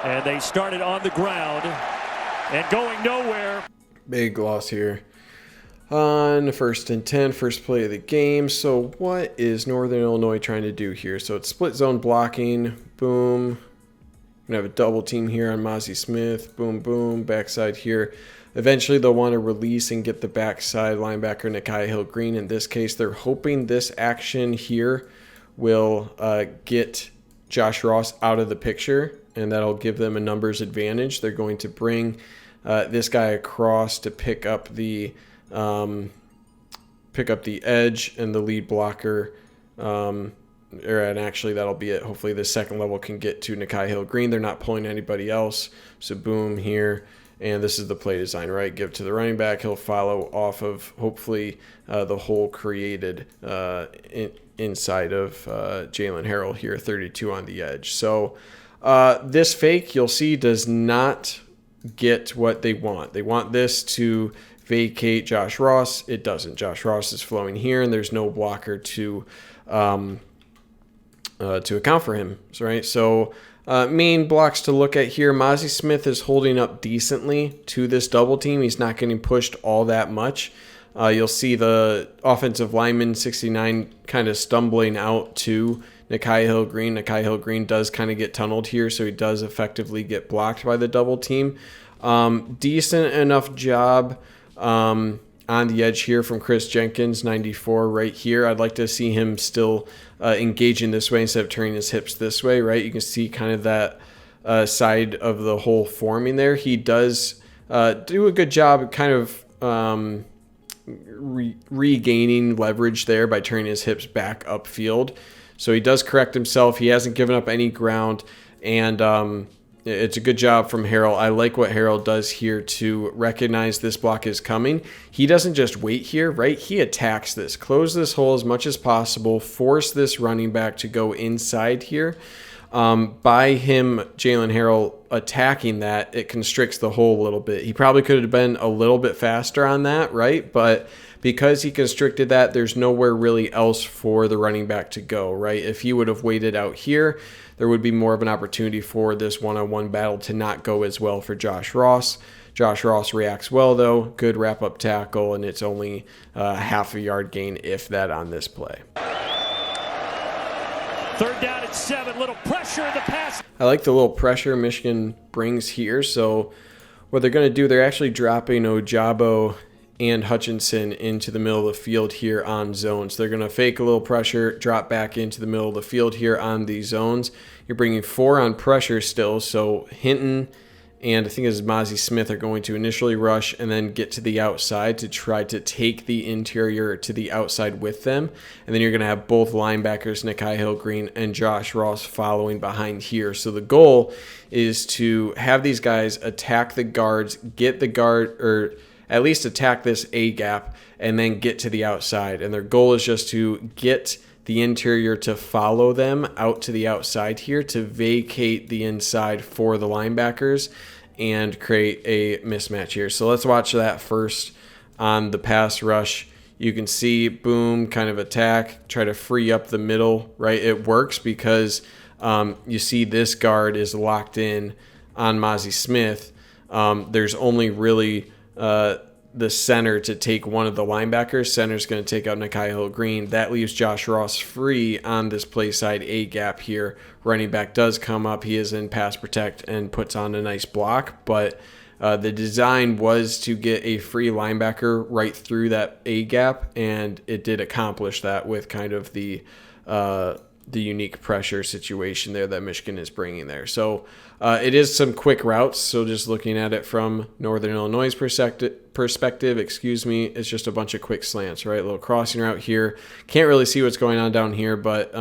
And they started on the ground and going nowhere. Big loss here on 1st and 10, first play of the game. So what is Northern Illinois trying to do here? So it's split zone blocking. Boom. Gonna have a double team here on Mazi Smith. Boom, boom. Backside here. Eventually they'll want to release and get the backside linebacker Nikhai Hill Green. In this case, they're hoping this action here will get Josh Ross out of the picture, and that'll give them a numbers advantage. They're going to bring this guy across to pick up the edge and the lead blocker. And actually that'll be it. Hopefully the second level can get to Nikhai Hill Green. They're not pulling anybody else. So boom here. And this is the play design, right? Give to the running back. He'll follow off of hopefully the hole created inside of Jalen Harrell here, 32 on the edge. So this fake, you'll see, does not get what they want. They want this to vacate Josh Ross. It doesn't. Josh Ross is flowing here, and there's no blocker to account for him, right? So main blocks to look at here. Mazi Smith is holding up decently to this double team. He's not getting pushed all that much. You'll see the offensive lineman 69 kind of stumbling out to Nikhai Hill Green. Nikhai Hill Green does kind of get tunneled here, so he does effectively get blocked by the double team. Decent enough job on the edge here from Chris Jenkins, 94 right here. I'd like to see him still engaging this way instead of turning his hips this way, right? You can see kind of that side of the hole forming there. He does do a good job kind of regaining leverage there by turning his hips back upfield. So he does correct himself. He hasn't given up any ground, and it's a good job from Harrell. I like what Harrell does here to recognize this block is coming. He doesn't just wait here, right? He attacks this. Close this hole as much as possible. Force this running back to go inside here. By him, Jalen Harrell, attacking that, it constricts the hole a little bit. He probably could have been a little bit faster on that, right? But because he constricted that, there's nowhere really else for the running back to go, right? If he would have waited out here, there would be more of an opportunity for this one-on-one battle to not go as well for Josh Ross. Josh Ross reacts well, though. Good wrap-up tackle, and it's only half a yard gain, if that, on this play. 3rd down and 7. Little pressure in the pass. I like the little pressure Michigan brings here. So what they're going to do, they're actually dropping Ojabo and Hutchinson into the middle of the field here on zones. They're going to fake a little pressure, drop back into the middle of the field here on these zones. You're bringing 4 on pressure still, so Hinton and I think it's Mazi Smith are going to initially rush and then get to the outside to try to take the interior to the outside with them. And then you're going to have both linebackers, Nikhai Hill Green and Josh Ross, following behind here. So the goal is to have these guys attack the guards, get the guard, or at least attack this A gap, and then get to the outside. And their goal is just to get the interior to follow them out to the outside here to vacate the inside for the linebackers and create a mismatch here. So let's watch that first on the pass rush. You can see, boom, kind of attack, try to free up the middle, right? It works because you see this guard is locked in on Mazi Smith. There's only really the center to take one of the linebackers. Center's going to take out Nikhai Hill Green. That leaves Josh Ross free on this play side A gap here. Running back does come up. He is in pass protect and puts on a nice block. But the design was to get a free linebacker right through that A gap, and it did accomplish that with kind of the unique pressure situation there that Michigan is bringing there. So it is some quick routes. So just looking at it from Northern Illinois' perspective, it's just a bunch of quick slants, right? A little crossing route here. Can't really see what's going on down here, but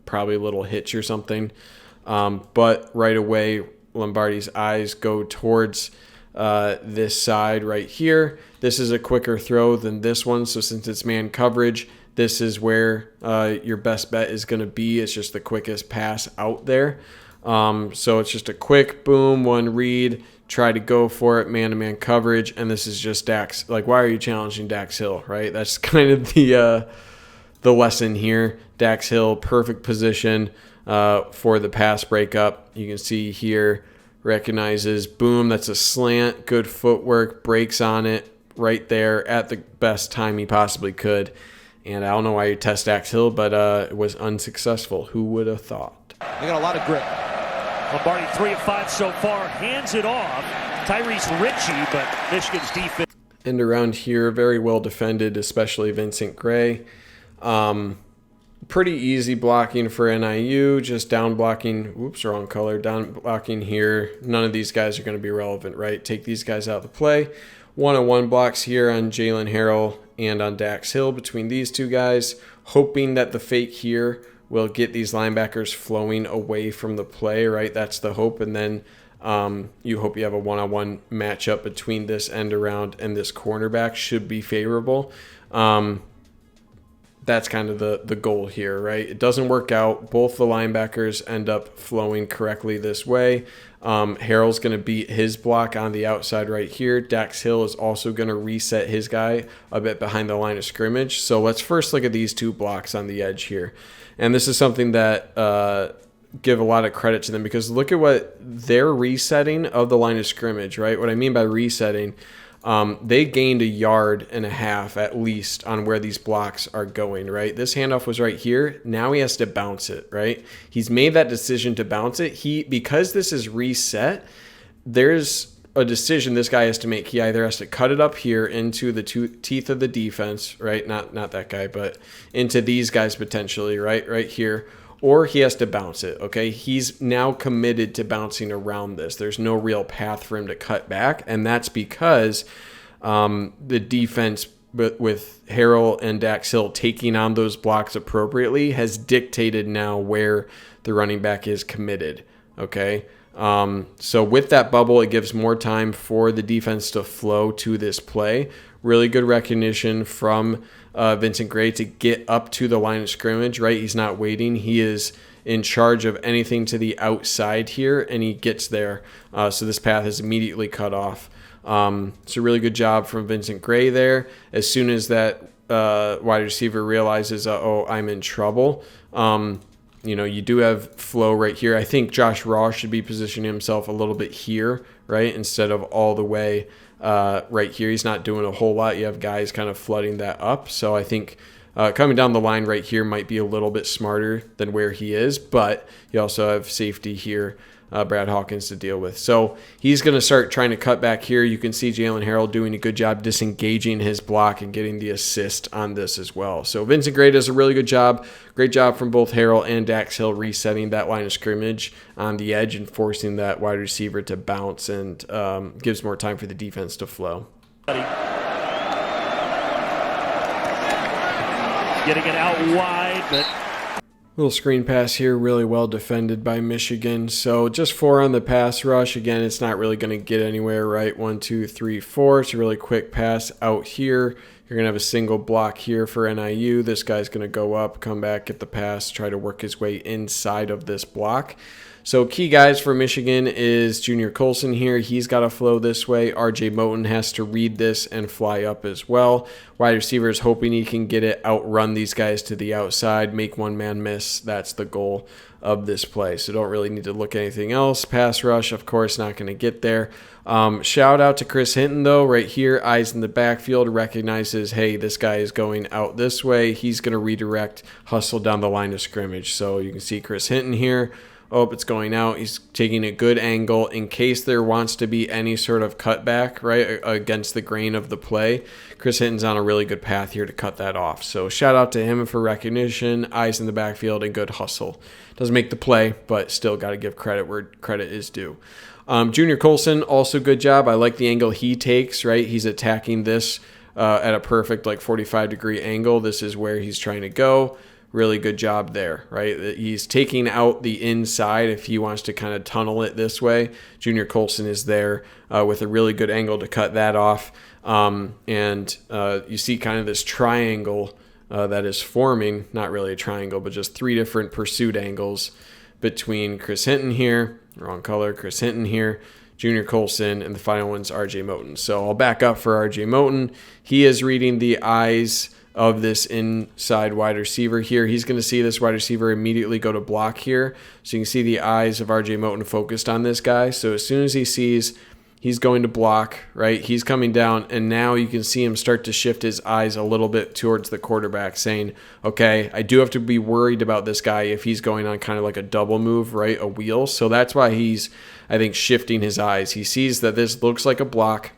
probably a little hitch or something. But right away, Lombardi's eyes go towards this side right here. This is a quicker throw than this one. So since it's man coverage, this is where your best bet is going to be. It's just the quickest pass out there. So it's just a quick boom, one read, try to go for it, man-to-man coverage, and this is just Dax. Like, why are you challenging Dax Hill, right? That's kind of the lesson here. Dax Hill, perfect position for the pass breakup. You can see here, recognizes, boom, that's a slant, good footwork, breaks on it right there at the best time he possibly could. And I don't know why you test Dax Hill, but it was unsuccessful. Who would have thought? They got a lot of grit. Lombardi 3 of 5 so far, hands it off. Tyrese Ritchie, but Michigan's defense. And around here, very well defended, especially Vincent Gray. Pretty easy blocking for NIU, just down blocking. Whoops, wrong color. Down blocking here. None of these guys are going to be relevant, right? Take these guys out of the play. One-on-one blocks here on Jalen Harrell and on Dax Hill between these two guys, hoping that the fake here will get these linebackers flowing away from the play, right? That's the hope. And then you hope you have a one-on-one matchup between this end around and this cornerback should be favorable. That's kind of the goal here, right? It doesn't work out. Both the linebackers end up flowing correctly this way. Harrell's going to beat his block on the outside right here. Dax Hill is also going to reset his guy a bit behind the line of scrimmage. So let's first look at these two blocks on the edge here. And this is something that give a lot of credit to them, because look at what they're resetting of the line of scrimmage, right? What I mean by resetting, they gained 1.5 yards at least on where these blocks are going, right? This handoff was right here. Now he has to bounce it, right? He's made that decision to bounce it. Because this is reset, there's a decision this guy has to make. He either has to cut it up here into the teeth of the defense, right? Not that guy, but into these guys potentially, right here. Or he has to bounce it, okay? He's now committed to bouncing around this. There's no real path for him to cut back, and that's because the defense with Harrell and Dax Hill taking on those blocks appropriately has dictated now where the running back is committed, okay? So with that bubble, it gives more time for the defense to flow to this play. Really good recognition from Vincent Gray to get up to the line of scrimmage, right? He's not waiting. He is in charge of anything to the outside here, and he gets there. So this path is immediately cut off. It's a really good job from Vincent Gray there. As soon as that wide receiver realizes, oh, I'm in trouble, you do have flow right here. I think Josh Rosh should be positioning himself a little bit here, right, instead of all the way right here. He's not doing a whole lot. You have guys kind of flooding that up. So I think coming down the line right here might be a little bit smarter than where he is, but you also have safety here, Brad Hawkins, to deal with. So he's going to start trying to cut back here. You can see Jalen Harrell doing a good job disengaging his block and getting the assist on this as well. So Vincent Gray does a really good job. Great job from both Harrell and Dax Hill resetting that line of scrimmage on the edge and forcing that wide receiver to bounce, and gives more time for the defense to flow. Getting it out wide, but little screen pass here, really well defended by Michigan. So just 4 on the pass rush. Again, it's not really going to get anywhere, right? 1, 2, 3, 4. It's a really quick pass out here. You're going to have a single block here for NIU. This guy's going to go up, come back, get the pass, try to work his way inside of this block. So key guys for Michigan is Junior Colson here. He's got to flow this way. RJ Moten has to read this and fly up as well. Wide receiver is hoping he can get it, outrun these guys to the outside, make one man miss. That's the goal of this play. So don't really need to look at anything else. Pass rush, of course, not going to get there. Shout out to Chris Hinton, though, right here. Eyes in the backfield, recognizes, hey, this guy is going out this way. He's going to redirect, hustle down the line of scrimmage. So you can see Chris Hinton here. Oh, it's going out. He's taking a good angle in case there wants to be any sort of cutback, right, against the grain of the play. Chris Hinton's on a really good path here to cut that off. So shout out to him for recognition, eyes in the backfield, and good hustle. Doesn't make the play, but still got to give credit where credit is due. Junior Colson, also good job. I like the angle he takes, right? He's attacking this at a perfect 45-degree angle. This is where he's trying to go. Really good job there, right? He's taking out the inside if he wants to kind of tunnel it this way. Junior Colson is there with a really good angle to cut that off. And you see kind of this triangle that is forming, not really a triangle, but just 3 different pursuit angles between Chris Hinton here, wrong color, Chris Hinton here, Junior Colson, and the final one's RJ Moten. So I'll back up for RJ Moten. He is reading the eyes of this inside wide receiver here. He's going to see this wide receiver immediately go to block here. So you can see the eyes of RJ Moten focused on this guy. So as soon as he sees he's going to block, right, he's coming down, and now you can see him start to shift his eyes a little bit towards the quarterback, saying, okay, I do have to be worried about this guy if he's going on kind of like a double move, right, a wheel. So that's why he's, I think, shifting his eyes. He sees that this looks like a block.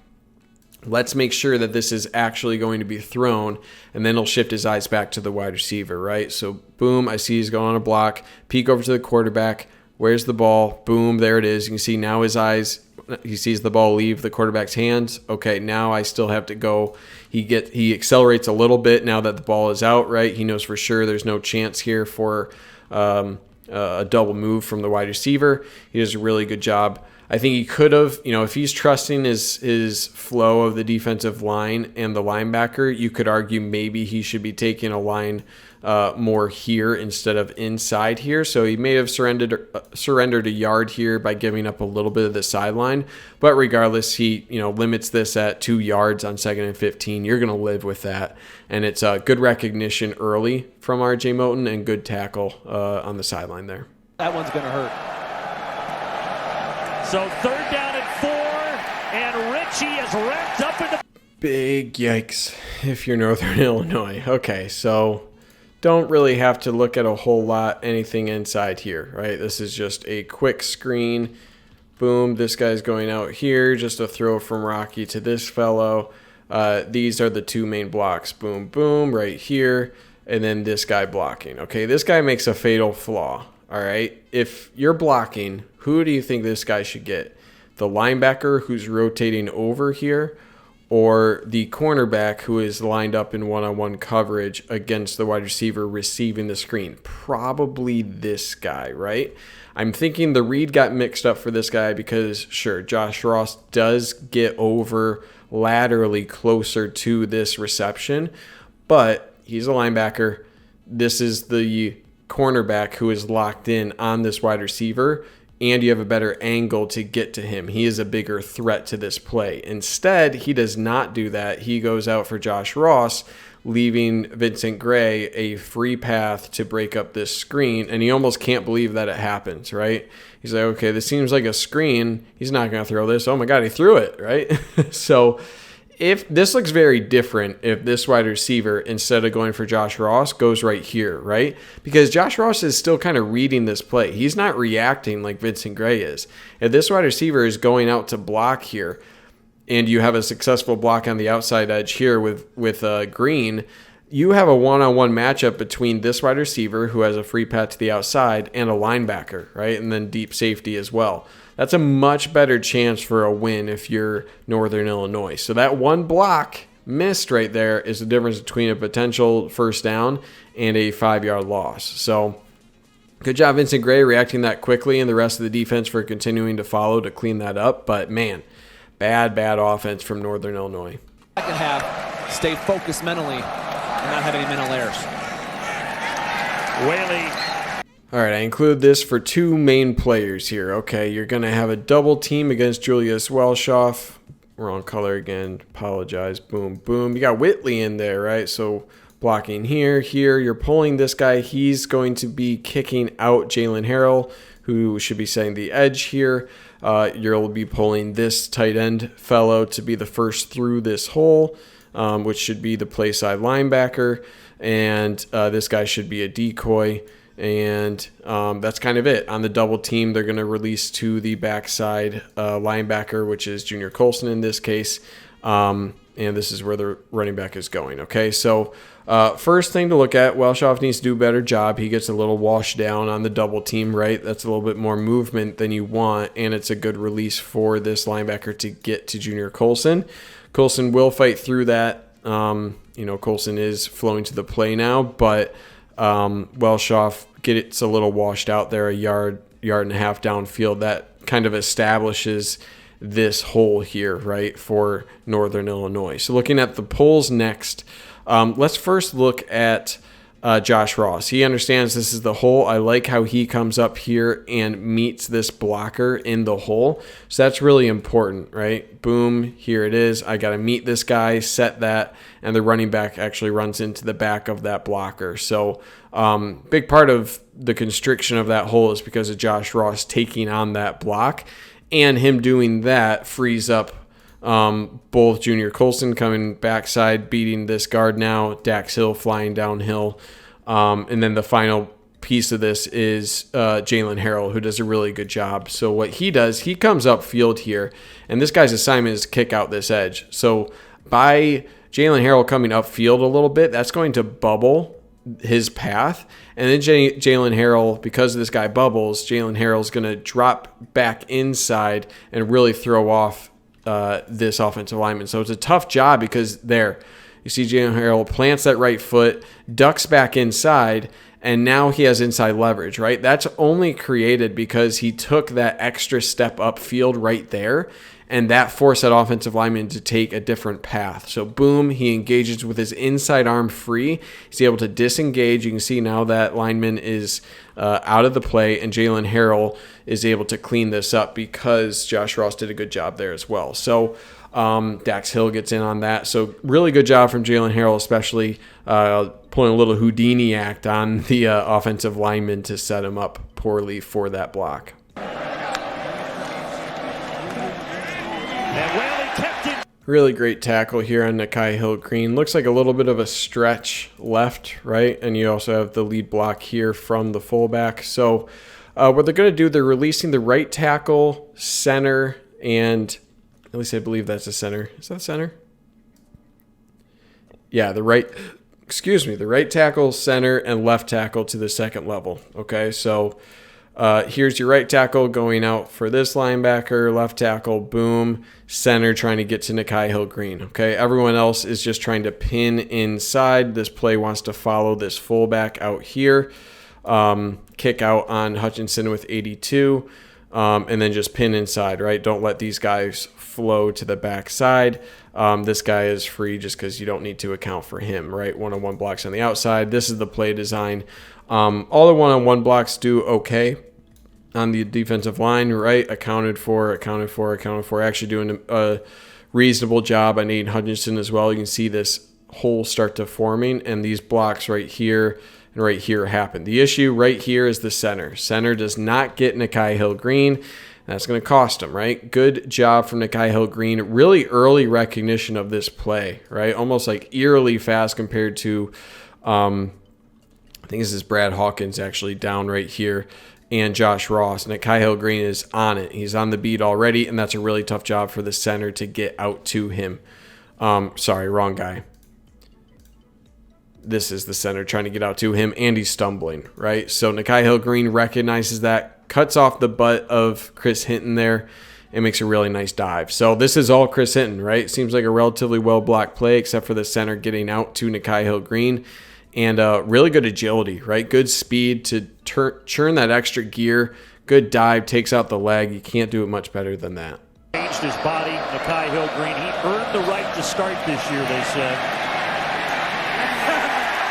Let's make sure that this is actually going to be thrown, and then he'll shift his eyes back to the wide receiver, right? So, boom, I see he's going on a block. Peek over to the quarterback. Where's the ball? Boom, there it is. You can see now his eyes, he sees the ball leave the quarterback's hands. Okay, now I still have to go. He accelerates a little bit now that the ball is out, right? He knows for sure there's no chance here for a double move from the wide receiver. He does a really good job. I think he could have, if he's trusting his flow of the defensive line and the linebacker, you could argue maybe he should be taking a line more here instead of inside here. So he may have surrendered a yard here by giving up a little bit of the sideline. But regardless, he limits this at 2 yards on 2nd and 15. You're going to live with that. And it's good recognition early from RJ Moten and good tackle on the sideline there. That one's going to hurt. So 3rd down and 4, and Richie is wrapped up in the... Big yikes if you're Northern Illinois. Okay, so don't really have to look at a whole lot, anything inside here, right? This is just a quick screen. Boom, this guy's going out here. Just a throw from Rocky to this fellow. These are the 2 main blocks. Boom, boom, right here. And then this guy blocking. Okay, this guy makes a fatal flaw. All right, if you're blocking, who do you think this guy should get? The linebacker who's rotating over here, or the cornerback who is lined up in one-on-one coverage against the wide receiver receiving the screen? Probably this guy, right? I'm thinking the read got mixed up for this guy because, sure, Josh Ross does get over laterally closer to this reception, but he's a linebacker. This is the cornerback who is locked in on this wide receiver, and you have a better angle to get to him. He is a bigger threat to this play. Instead, he does not do that. He goes out for Josh Ross, leaving Vincent Gray a free path to break up this screen, and he almost can't believe that it happens, right? He's like, okay, this seems like a screen. He's not going to throw this. Oh my God, he threw it, right? So if this looks very different if this wide receiver, instead of going for Josh Ross, goes right here, right? Because Josh Ross is still kind of reading this play. He's not reacting like Vincent Gray is. If this wide receiver is going out to block here, and you have a successful block on the outside edge here with Green, you have a one-on-one matchup between this wide receiver who has a free path to the outside and a linebacker, right? And then deep safety as well. That's a much better chance for a win if you're Northern Illinois. So that one block missed right there is the difference between a potential first down and a 5-yard loss. So good job, Vincent Gray, reacting that quickly, and the rest of the defense for continuing to follow to clean that up. But, man, bad offense from Northern Illinois. Second half, stay focused mentally and not have any mental errors. Whaley. All right, I include this for 2 main players here. Okay, you're going to have a double team against Julius Welschoff. Wrong color again. Apologize. Boom, boom. You got Whitley in there, right? So blocking here. You're pulling this guy. He's going to be kicking out Jalen Harrell, who should be setting the edge here. You'll be pulling this tight end fellow to be the first through this hole, which should be the play side linebacker. And this guy should be a decoy. And that's kind of it. On the double team, they're going to release to the backside linebacker, which is Junior Colson in this case. And this is where the running back is going. Okay, so first thing to look at, Welschoff needs to do a better job. He gets a little washed down on the double team, right? That's a little bit more movement than you want, and it's a good release for this linebacker to get to Junior Colson. Colson will fight through that. Colson is flowing to the play now, but Welschoff gets a little washed out there, a yard and a half downfield. That kind of establishes this hole here, right, for Northern Illinois. So looking at the pulls next, let's first look at Josh Ross. He understands this is the hole. I like how he comes up here and meets this blocker in the hole. So that's really important, right? Boom, here it is. I got to meet this guy, set that, and the running back actually runs into the back of that blocker. So big part of the constriction of that hole is because of Josh Ross taking on that block, and him doing that frees up both Junior Colson coming backside, beating this guard now, Dax Hill flying downhill. And then the final piece of this is Jalen Harrell, who does a really good job. So what he does, he comes upfield here, and this guy's assignment is to kick out this edge. So by Jalen Harrell coming upfield a little bit, that's going to bubble his path. And then Jalen Harrell, because this guy bubbles, Jalen Harrell's going to drop back inside and really throw off this offensive lineman. So it's a tough job because there, you see Jalen Harrell plants that right foot, ducks back inside, and now he has inside leverage, right? That's only created because he took that extra step upfield right there, and that forced that offensive lineman to take a different path. So boom, he engages with his inside arm free. He's able to disengage. You can see now that lineman is out of the play, and Jalen Harrell is able to clean this up because Josh Ross did a good job there as well. So Dax Hill gets in on that. So really good job from Jalen Harrell, especially pulling a little Houdini act on the offensive lineman to set him up poorly for that block. Really great tackle here on Nikhai Hill-Green. Looks like a little bit of a stretch left, right? And you also have the lead block here from the fullback. So what they're going to do, they're releasing the right tackle, center, and at least I believe that's a center. Is that center? Yeah, the right tackle, center, and left tackle to the second level. Okay, so here's your right tackle going out for this linebacker, left tackle, boom, center trying to get to Nikhai Hill-Green. Okay, everyone else is just trying to pin inside. This play wants to follow this fullback out here, kick out on Hutchinson with 82, and then just pin inside, right? Don't let these guys flow to the backside. This guy is free just because you don't need to account for him, right? One-on-one blocks on the outside. This is the play design. All the one-on-one blocks do okay on the defensive line, right? Accounted for. Actually doing a reasonable job on Aiden Hutchinson as well. You can see this hole start to forming, and these blocks right here and right here happen. The issue right here is the center. Center does not get Nikhai Hill-Green. That's going to cost him, right? Good job from Nikhai Hill-Green. Really early recognition of this play, right? Almost like eerily fast compared to, I think this is Brad Hawkins actually down right here, and Josh Ross. Nikhai Hill-Green is on it. He's on the beat already, and that's a really tough job for the center to get out to him. Sorry, wrong guy. This is the center trying to get out to him, and he's stumbling, right? So Nikhai Hill-Green recognizes that, cuts off the butt of Chris Hinton there, and makes a really nice dive. So this is all Chris Hinton, right? Seems like a relatively well-blocked play, except for the center getting out to Nikhai Hill-Green. And really good agility, right? Good speed to churn that extra gear. Good dive, takes out the leg. You can't do it much better than that. Changed his body, Nikhai Hill-Green. He earned the right to start this year, they said.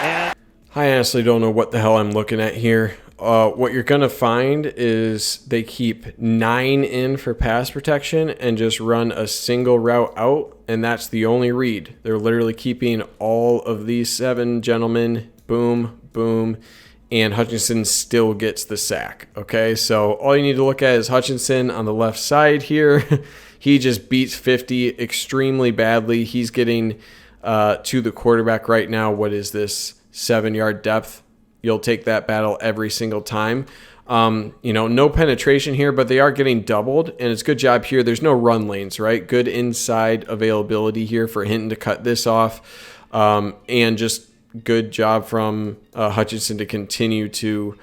And I honestly don't know what the hell I'm looking at here. What you're going to find is they keep 9 in for pass protection and just run a single route out, and that's the only read. They're literally keeping all of these 7 gentlemen, boom, boom, and Hutchinson still gets the sack. Okay, so all you need to look at is Hutchinson on the left side here. He just beats 50 extremely badly. He's getting to the quarterback right now. What is this? 7-yard depth. You'll take that battle every single time. No penetration here, but they are getting doubled, and it's a good job here. There's no run lanes, right? Good inside availability here for Hinton to cut this off, and just good job from Hutchinson to continue to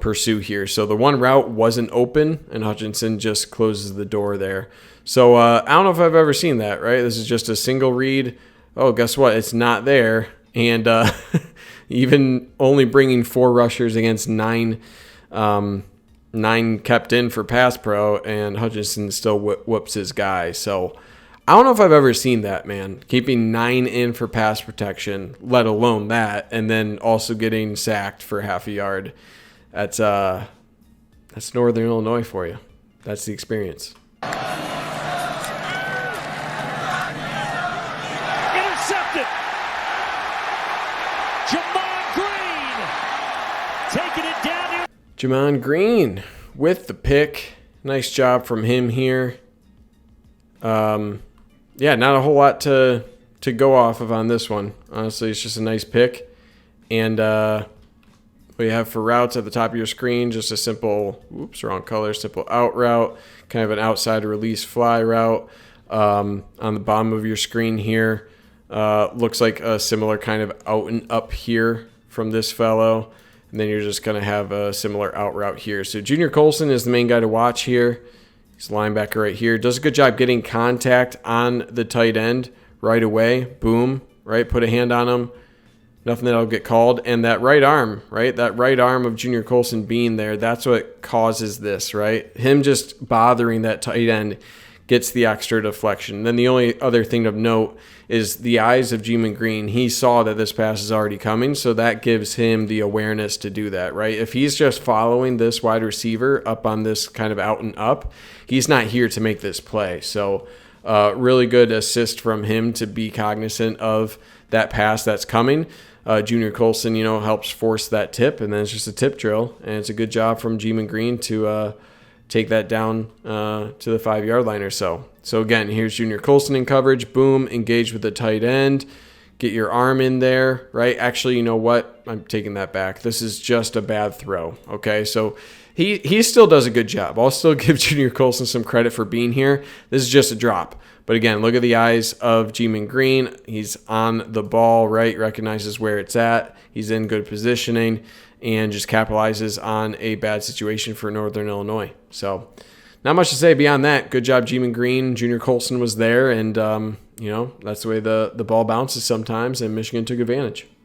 pursue here. So the one route wasn't open, and Hutchinson just closes the door there. So I don't know if I've ever seen that, right? This is just a single read. Oh, guess what? It's not there. And even only bringing 4 rushers against 9 kept in for pass pro, and Hutchinson still whoops his guy. So I don't know if I've ever seen that, man. Keeping 9 in for pass protection, let alone that, and then also getting sacked for half a yard. That's Northern Illinois for you. That's the experience. Intercepted. Jamon Green taking it down here. Jamon Green with the pick. Nice job from him here. Yeah, not a whole lot to go off of on this one. Honestly, it's just a nice pick. And what you have for routes at the top of your screen, just a simple, oops, wrong color, simple out route, kind of an outside release fly route. On the bottom of your screen here, looks like a similar kind of out and up here from this fellow. And then you're just going to have a similar out route here. So Junior Colson is the main guy to watch here. He's a linebacker right here. Does a good job getting contact on the tight end right away. Boom, right? Put a hand on him. Nothing that'll get called. And that right arm, right? That right arm of Junior Colson being there, that's what causes this, right? Him just bothering that tight end gets the extra deflection. Then the only other thing of note is the eyes of Jamon Green. He saw that this pass is already coming, so that gives him the awareness to do that, right? If he's just following this wide receiver up on this kind of out and up, he's not here to make this play. So really good assist from him to be cognizant of that pass that's coming. Junior Colson, helps force that tip, and then it's just a tip drill, and it's a good job from Jamon Green to take that down to the 5-yard line or so. So again, here's Junior Colson in coverage. Boom, engage with the tight end. Get your arm in there, right? Actually, you know what? I'm taking that back. This is just a bad throw, okay? So he still does a good job. I'll still give Junior Colson some credit for being here. This is just a drop. But again, look at the eyes of Jamon Green. He's on the ball, right? Recognizes where it's at. He's in good positioning and just capitalizes on a bad situation for Northern Illinois. So not much to say beyond that. Good job, Jamon Green. Junior Colson was there, and, that's the way the ball bounces sometimes, and Michigan took advantage.